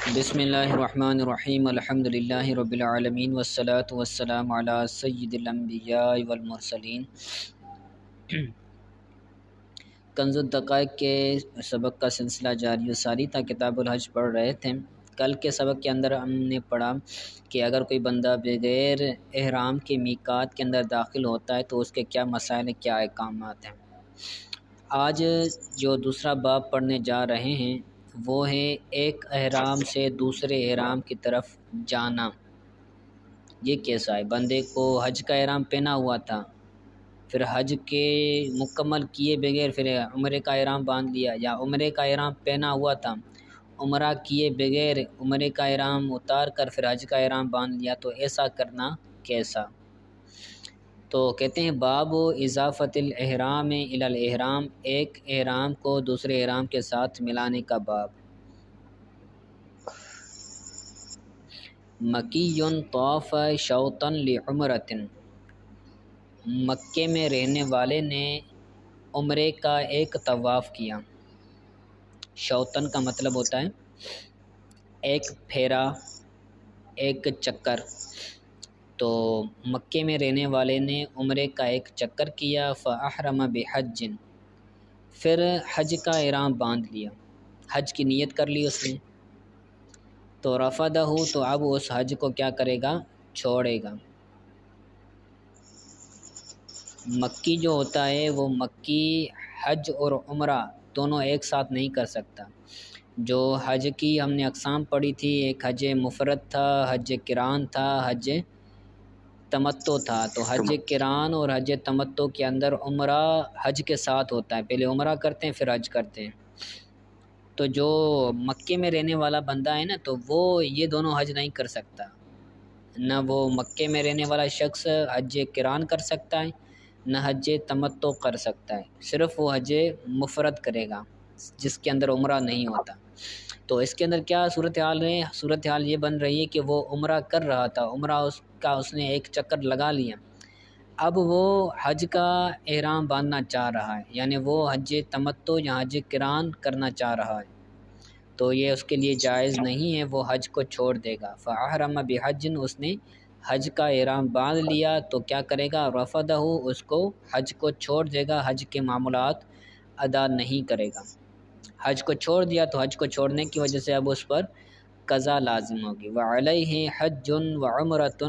بسم اللہ الرحمن الرحیم الحمد للہ رب العالمین والصلاة والسلام علی سید الانبیاء والمرسلین۔ کنز الدقائق کے سبق کا سلسلہ جاری و ساری تھا، کتاب الحج پڑھ رہے تھے۔ کل کے سبق کے اندر ہم نے پڑھا کہ اگر کوئی بندہ بغیر احرام کے میقات کے اندر داخل ہوتا ہے تو اس کے کیا مسائل ہیں، کیا احکامات ہیں۔ آج جو دوسرا باب پڑھنے جا رہے ہیں وہ ہے ایک احرام سے دوسرے احرام کی طرف جانا۔ یہ کیسا ہے؟ بندے کو حج کا احرام پہنا ہوا تھا، پھر حج کے مکمل کیے بغیر پھر عمرے کا احرام باندھ لیا، یا عمرے کا احرام پہنا ہوا تھا، عمرہ کیے بغیر عمرے کا احرام اتار کر پھر حج کا احرام باندھ لیا، تو ایسا کرنا کیسا؟ تو کہتے ہیں باب اضافت الاحرام الی الاحرام، ایک احرام کو دوسرے احرام کے ساتھ ملانے کا باب۔ مکی طاف شوطا لعمرۃ، مکے میں رہنے والے نے عمرے کا ایک طواف کیا۔ شوطن کا مطلب ہوتا ہے ایک پھیرا، ایک چکر۔ تو مکے میں رہنے والے نے عمرے کا ایک چکر کیا، فاحرم بحج، پھر حج کا احرام باندھ لیا، حج کی نیت کر لی اس نے، تو رفدہ، تو اب اس حج کو کیا کرے گا؟ چھوڑے گا۔ مکی جو ہوتا ہے وہ مکی حج اور عمرہ دونوں ایک ساتھ نہیں کر سکتا۔ جو حج کی ہم نے اقسام پڑھی تھی، ایک حج مفرد تھا، حج قران تھا، حج تمتع تھا۔ تو حج قران اور حج تمتع کے اندر عمرہ حج کے ساتھ ہوتا ہے، پہلے عمرہ کرتے ہیں پھر حج کرتے ہیں۔ تو جو مکے میں رہنے والا بندہ ہے نا، تو وہ یہ دونوں حج نہیں کر سکتا، نہ وہ مکے میں رہنے والا شخص حج قران کر سکتا ہے، نہ حج تمتع کر سکتا ہے، صرف وہ حج مفرد کرے گا جس کے اندر عمرہ نہیں ہوتا۔ تو اس کے اندر کیا صورتحال ہے؟ صورتحال یہ بن رہی ہے کہ وہ عمرہ کر رہا تھا، عمرہ اس نے ایک چکر لگا لیا، اب وہ حج کا احرام باندھنا چاہ رہا ہے، یعنی وہ حج تمتع یا حج قران کرنا چاہ رہا ہے، تو یہ اس کے لیے جائز نہیں ہے، وہ حج کو چھوڑ دے گا۔ فاحرم بحج، اس نے حج کا احرام باندھ لیا، تو کیا کرے گا؟ رفدہ، اس کو حج کو چھوڑ دے گا، حج کے معاملات ادا نہیں کرے گا۔ حج کو چھوڑ دیا تو حج کو چھوڑنے کی وجہ سے اب اس پر قضا لازم ہوگی۔ وعلیہ حج وعمرۃ،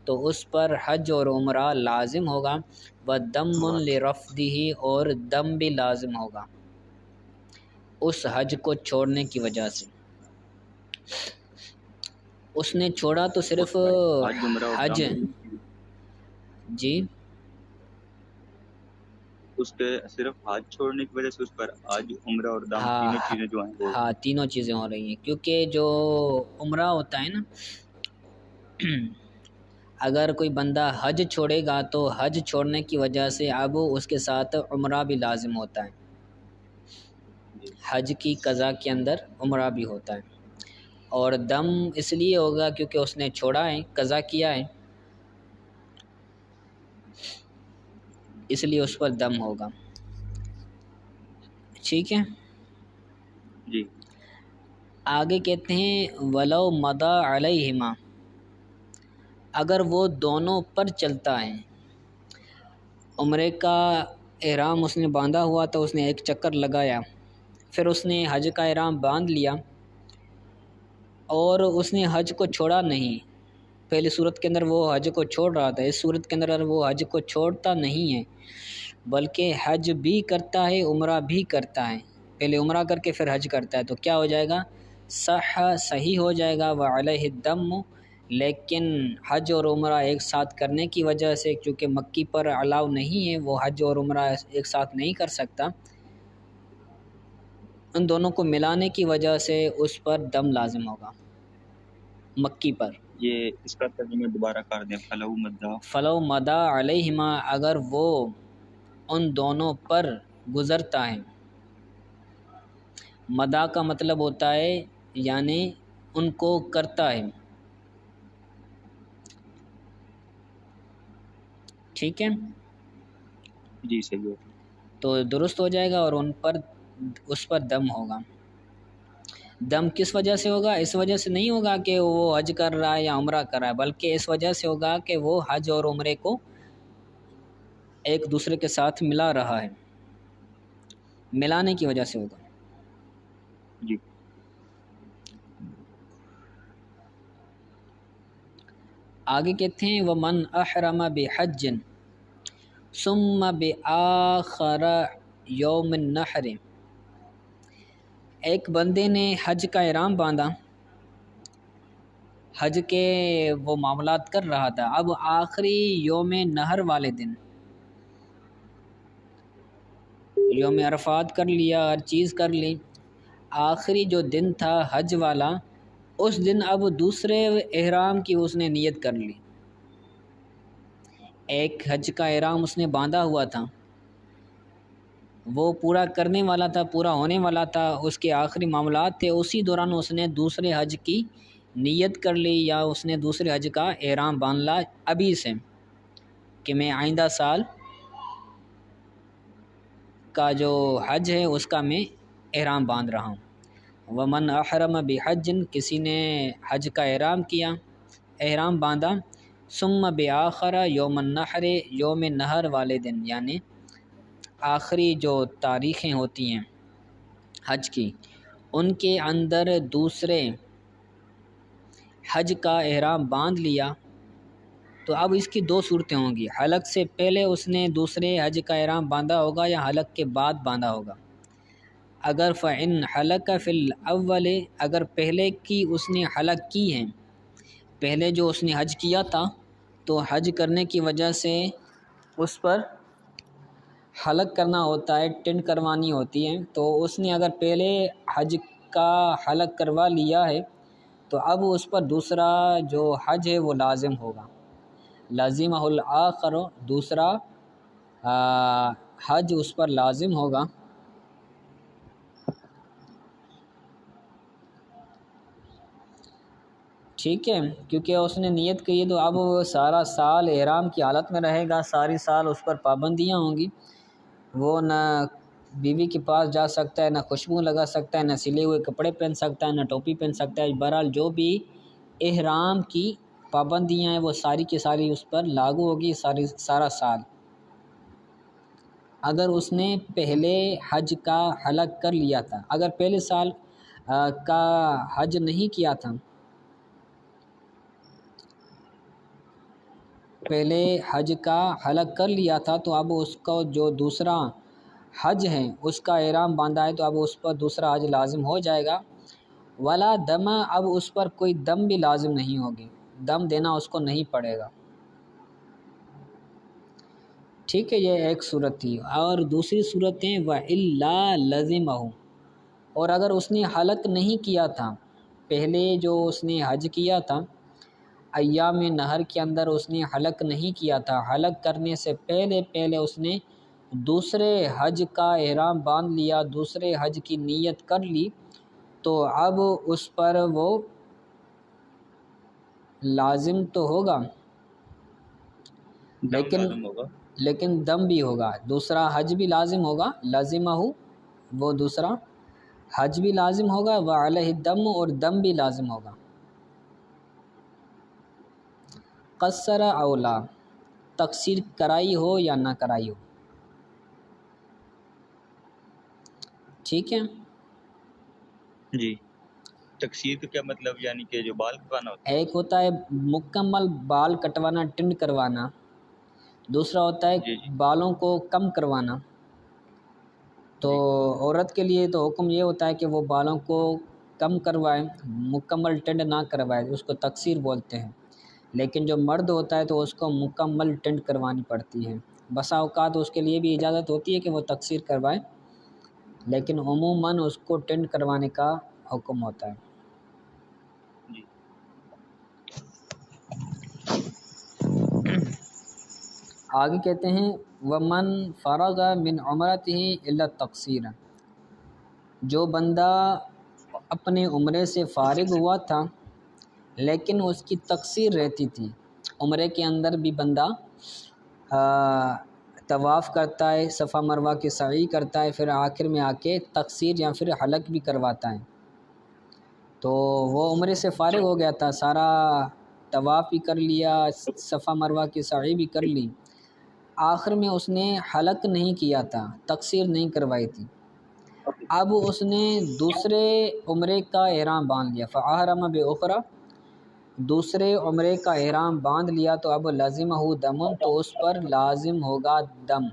تو اس پر حج اور عمرہ لازم ہوگا، ودم لرفدہ، اور دم بھی لازم ہوگا اس حج کو چھوڑنے کی وجہ سے۔ اس نے چھوڑا تو صرف حج، جی اس کے صرف حج چھوڑنے کی وجہ سے اس پر حج، عمرہ اور دم تینوں چیزیں جو ہیں وہ ہاں تینوں چیزیں ہو رہی ہیں، کیونکہ جو عمرہ ہوتا ہے نا، اگر کوئی بندہ حج چھوڑے گا تو حج چھوڑنے کی وجہ سے اب اس کے ساتھ عمرہ بھی لازم ہوتا ہے، حج کی قضا کے اندر عمرہ بھی ہوتا ہے، اور دم اس لیے ہوگا کیونکہ اس نے چھوڑا ہے، قضا کیا ہے، اس لیے اس پر دم ہوگا۔ ٹھیک ہے، جی۔ آگے کہتے ہیں ولو مضى علیہما، اگر وہ دونوں پر چلتا ہے، عمرے کا احرام اس نے باندھا ہوا تھا، اس نے ایک چکر لگایا، پھر اس نے حج کا احرام باندھ لیا اور اس نے حج کو چھوڑا نہیں، پہلی صورت کے اندر وہ حج کو چھوڑ رہا تھا، اس صورت کے اندر وہ حج کو چھوڑتا نہیں ہے بلکہ حج بھی کرتا ہے عمرہ بھی کرتا ہے، پہلے عمرہ کر کے پھر حج کرتا ہے، تو کیا ہو جائے گا؟ صحیح ہو جائے گا۔ وعلیہ الدم، لیکن حج اور عمرہ ایک ساتھ کرنے کی وجہ سے، چونکہ مکی پر الاؤ نہیں ہے، وہ حج اور عمرہ ایک ساتھ نہیں کر سکتا، ان دونوں کو ملانے کی وجہ سے اس پر دم لازم ہوگا مکی پر۔ یہ اس کا ترجمہ دوبارہ کر دیں، فلو مدا علیہما، اگر وہ ان دونوں پر گزرتا ہے، مدا کا مطلب ہوتا ہے یعنی ان کو کرتا ہے، ٹھیک ہے، جی صحیح ہے۔ تو درست ہو جائے گا، اور ان پر اس پر دم ہوگا۔ دم کس وجہ سے ہوگا؟ اس وجہ سے نہیں ہوگا کہ وہ حج کر رہا ہے یا عمرہ کر رہا ہے، بلکہ اس وجہ سے ہوگا کہ وہ حج اور عمرے کو ایک دوسرے کے ساتھ ملا رہا ہے، ملانے کی وجہ سے ہوگا۔ جی آگے کہتے ہیں وَمَنْ أَحْرَمَ بِحَجٍّ ثُمَّ بِآخَرَ يَوْمِ النَّحْرِ، ایک بندے نے حج کا احرام باندھا، حج کے وہ معاملات کر رہا تھا، اب آخری یوم نحر والے دن یوم عرفات کر لیا، ہر چیز کر لی، آخری جو دن تھا حج والا، اس دن اب دوسرے احرام کی اس نے نیت کر لی۔ ایک حج کا احرام اس نے باندھا ہوا تھا، وہ پورا کرنے والا تھا، پورا ہونے والا تھا، اس کے آخری معاملات تھے، اسی دوران اس نے دوسرے حج کی نیت کر لی، یا اس نے دوسرے حج کا احرام باندھ لا ابھی سے کہ میں آئندہ سال کا جو حج ہے اس کا میں احرام باندھ رہا ہوں۔ ومن احرم بحج، کسی نے حج کا احرام کیا، احرام باندھا، ثم بآخر یوم النحر، یوم نحر والے دن، یعنی آخری جو تاریخیں ہوتی ہیں حج کی، ان کے اندر دوسرے حج کا احرام باندھ لیا، تو اب اس کی دو صورتیں ہوں گی، حلق سے پہلے اس نے دوسرے حج کا احرام باندھا ہوگا یا حلق کے بعد باندھا ہوگا۔ اگر فَإِنْ حَلَقَ فِي الْأَوَّلِ، اگر پہلے کی اس نے حلق کی ہیں، پہلے جو اس نے حج کیا تھا تو حج کرنے کی وجہ سے اس پر حلق کرنا ہوتا ہے، ٹنڈ کروانی ہوتی ہے، تو اس نے اگر پہلے حج کا حلق کروا لیا ہے تو اب اس پر دوسرا جو حج ہے وہ لازم ہوگا، لازمہ الآخر، دوسرا حج اس پر لازم ہوگا۔ ٹھیک ہے، کیونکہ اس نے نیت کی ہے، تو اب وہ سارا سال احرام کی حالت میں رہے گا، ساری سال اس پر پابندیاں ہوں گی، وہ نہ بیوی کے پاس جا سکتا ہے، نہ خوشبو لگا سکتا ہے، نہ سلے ہوئے کپڑے پہن سکتا ہے، نہ ٹوپی پہن سکتا ہے، بہرحال جو بھی احرام کی پابندیاں ہیں وہ ساری کی ساری اس پر لاگو ہوگی سارا سال۔ اگر اس نے پہلے حج کا حلق کر لیا تھا، اگر پہلے سال کا حج نہیں کیا تھا، پہلے حج کا حلق کر لیا تھا، تو اب اس کو جو دوسرا حج ہے اس کا احرام باندھا ہے تو اب اس پر دوسرا حج لازم ہو جائے گا۔ ولا دم، اب اس پر کوئی دم بھی لازم نہیں ہوگی، دم دینا اس کو نہیں پڑے گا۔ ٹھیک ہے، یہ ایک صورت تھی، اور دوسری صورت ہے وَإِلَّا لَزِمَهُ، اور اگر اس نے حلق نہیں کیا تھا، پہلے جو اس نے حج کیا تھا ایام نہر کے اندر اس نے حلق نہیں کیا تھا، حلق کرنے سے پہلے اس نے دوسرے حج کا احرام باندھ لیا، دوسرے حج کی نیت کر لی، تو اب اس پر وہ لازم تو ہوگا لیکن دم بھی ہوگا، دوسرا حج بھی لازم ہوگا، لازمہ ہو، وہ دوسرا حج بھی لازم ہوگا، وعلیہ الدم، اور دم بھی لازم ہوگا۔ قصر اولا، تقصیر کرائی ہو یا نہ کرائی ہو۔ ٹھیک ہے، جی تقصیر کا کیا مطلب؟ یعنی کہ جو بال کٹوانا ہوتا ایک ہوتا ہے مکمل بال کٹوانا، ٹنڈ کروانا، دوسرا ہوتا ہے جی بالوں کو کم کروانا۔ تو جی عورت کے لیے تو حکم یہ ہوتا ہے کہ وہ بالوں کو کم کروائے، مکمل ٹنڈ نہ کروائے، اس کو تقصیر بولتے ہیں، لیکن جو مرد ہوتا ہے تو اس کو مکمل ٹنڈ کروانی پڑتی ہے۔ بسا اوقات اس کے لیے بھی اجازت ہوتی ہے کہ وہ تقصیر کروائے، لیکن عموماً اس کو ٹنڈ کروانے کا حکم ہوتا ہے۔ جی آگے کہتے ہیں وَمَنْ فَرَغَ مِنْ عُمْرَتِهِ إِلَّا التَّقْصِيرَ، جو بندہ اپنے عمرے سے فارغ ہوا تھا لیکن اس کی تقصیر رہتی تھی، عمرے کے اندر بھی بندہ طواف کرتا ہے، صفا مروہ کی سعی کرتا ہے، پھر آخر میں آ کے تقصیر یا پھر حلق بھی کرواتا ہے، تو وہ عمرے سے فارغ ہو گیا تھا، سارا طواف بھی کر لیا، صفا مروہ کی سعی بھی کر لی، آخر میں اس نے حلق نہیں کیا تھا، تقصیر نہیں کروائی تھی۔ اب اس نے دوسرے عمرے کا احرام باندھ لیا، فاحرم باخری، دوسرے عمرے کا احرام باندھ لیا، تو اب لازمہ دم، تو اس پر لازم ہوگا دم،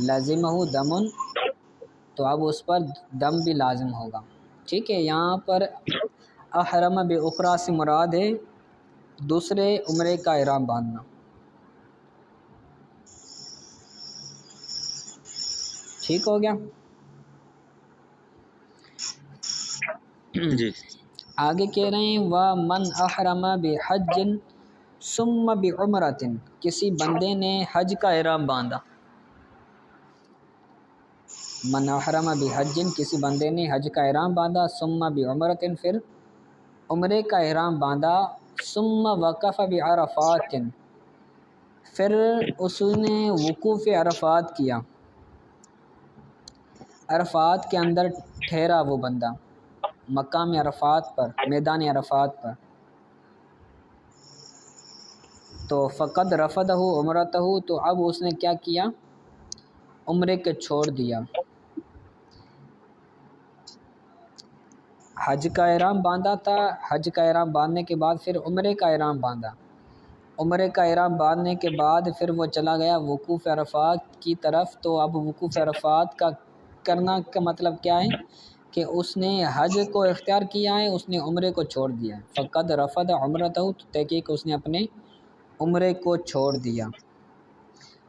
لازمہ دم، تو اب اس پر دم بھی لازم ہوگا۔ ٹھیک ہے، یہاں پر احرم باخری سے مراد ہے دوسرے عمرے کا احرام باندھنا۔ ٹھیک ہو گیا؟ جی آگے کہہ رہے ہیں وَمَنْ أَحْرَمَ بِحَجٍّ ثُمَّ بِعُمْرَةٍ، کسی بندے نے حج کا احرام باندھا، من احرم بحج، کسی بندے نے حج کا احرام باندھا، ثم بعمرۃ، پھر عمرے کا احرام باندھا، ثم وقف بعرفات، پھر اس نے وقوف عرفات کیا، عرفات کے اندر ٹھہرا وہ بندہ، مقام عرفات پر، میدان عرفات پر، تو فقد رفضہ عمرتہ، تو اب اس نے کیا کیا، عمرے کے چھوڑ دیا، حج کا احرام باندھا تھا، حج کا احرام باندھنے کے بعد پھر عمرے کا احرام باندھا، عمرے کا احرام باندھنے کے بعد پھر وہ چلا گیا وقوف عرفات کی طرف، تو اب وقوف عرفات کا کرنا کا مطلب کیا ہے کہ اس نے حج کو اختیار کیا ہے، اس نے عمرے کو چھوڑ دیا ہے، فقد رفض عمرتہ، تو تحقیق اس نے اپنے عمرے کو چھوڑ دیا،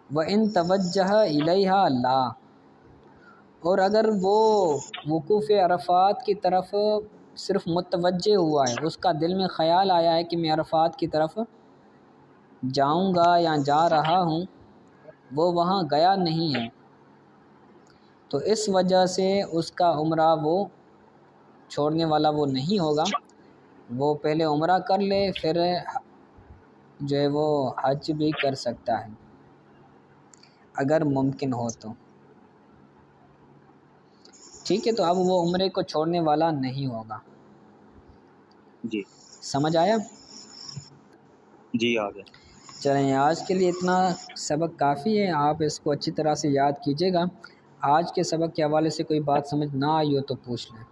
وَإِن تَوَجَّهَ إِلَيْهَا لَا، اور اگر وہ وقوف عرفات کی طرف صرف متوجہ ہوا ہے، اس کا دل میں خیال آیا ہے کہ میں عرفات کی طرف جاؤں گا یا جا رہا ہوں، وہ وہاں گیا نہیں ہے، تو اس وجہ سے اس کا عمرہ وہ چھوڑنے والا وہ نہیں ہوگا، وہ پہلے عمرہ کر لے، پھر جو ہے وہ حج بھی کر سکتا ہے اگر ممکن ہو تو۔ ٹھیک ہے، تو اب وہ عمرے کو چھوڑنے والا نہیں ہوگا۔ جی سمجھ آیا؟ جی آ گیا۔ چلیں، آج کے لیے اتنا سبق کافی ہے، آپ اس کو اچھی طرح سے یاد کیجیے گا۔ آج کے سبق کے حوالے سے کوئی بات سمجھ نہ آئی ہو تو پوچھ لیں۔